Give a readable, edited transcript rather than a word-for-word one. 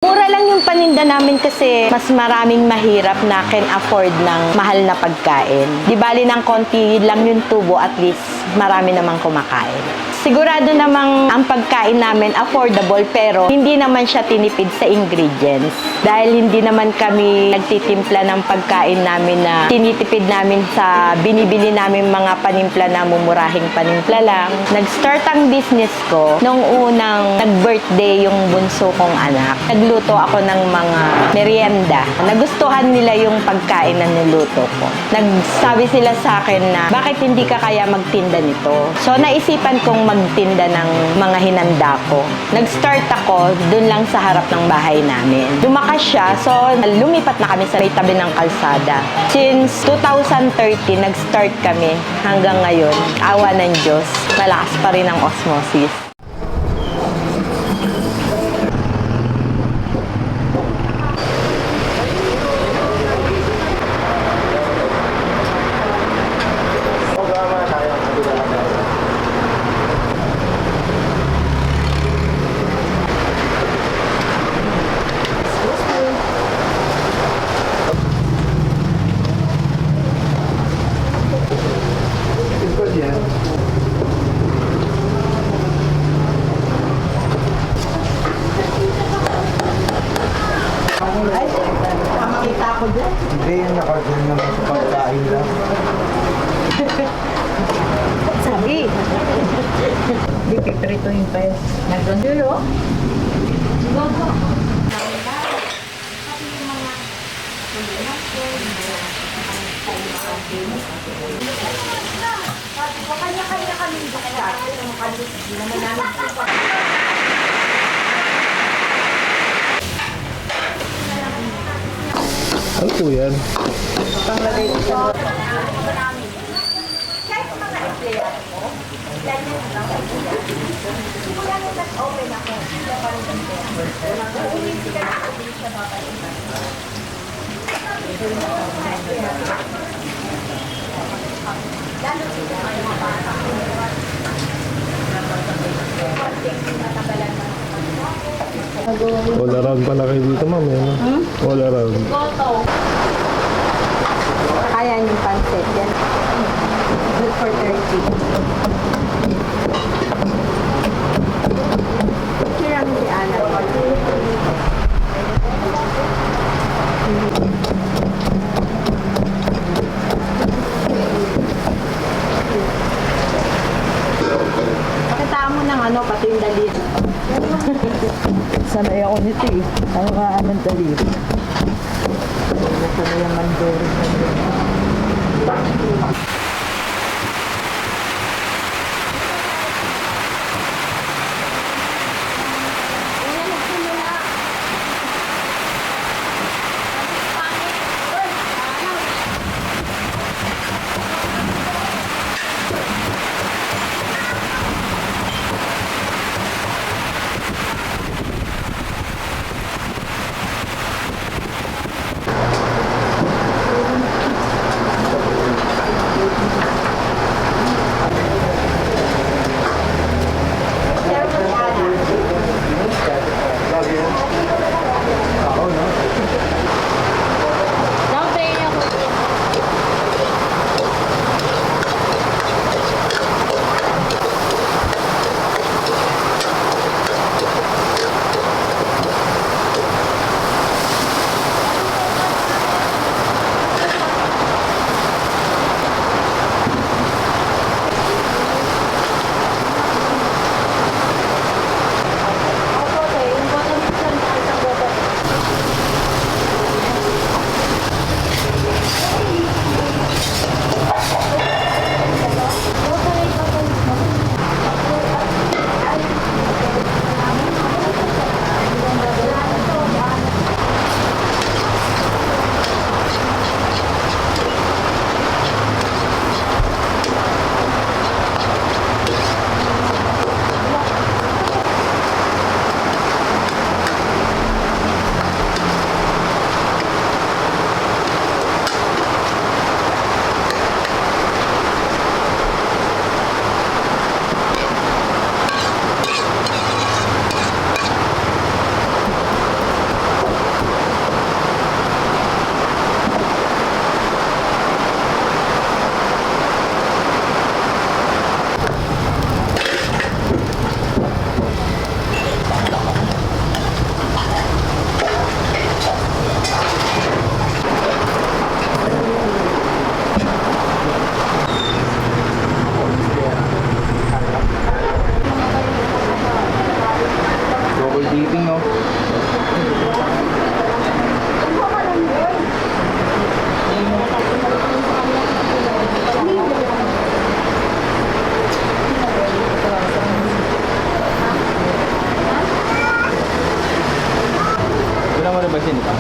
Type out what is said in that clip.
Mura lang yung paninda namin kasi mas maraming mahirap na can afford ng mahal na pagkain. Di bali ng konti lang yung tubo, at least marami namang kumakain. Sigurado namang ang pagkain namin affordable, pero hindi naman siya tinipid sa ingredients. Dahil hindi naman kami nagtitimpla ng pagkain namin na tinitipid namin sa binibili namin mga panimpla na mumurahing panimpla lang. Nag-start ang business ko nung unang nag-birthday yung bunso kong anak. Nagluto ako ng mga merienda. Nagustuhan nila yung pagkain na niluto ko. Nagsabi sila sa akin na, bakit hindi ka kaya magtinda nito? So naisipan kong magtinda ng mga hinanda ko. Nag-start ako dun lang sa harap ng bahay namin. Lumakas siya, so lumipat na kami sa may tabi ng kalsada. Since 2013, nag-start kami hanggang ngayon. Awa ng Diyos, malakas pa rin ang osmosis. Hindi, yung nakagul naman sa pagkain lang. Sabi, Di piprituhin pa yun. Nagdulo? Ano po yan? All around pala kayo dito, ma'am. All around. kaya yung pancit. Yan. Good for 30. Hirang si Ana. Pakitaan mo ng ano, pati yung dalit. Sanay ako nito eh. Ang mga anong daliri. Sanay ang mandori. mo na ba sinito?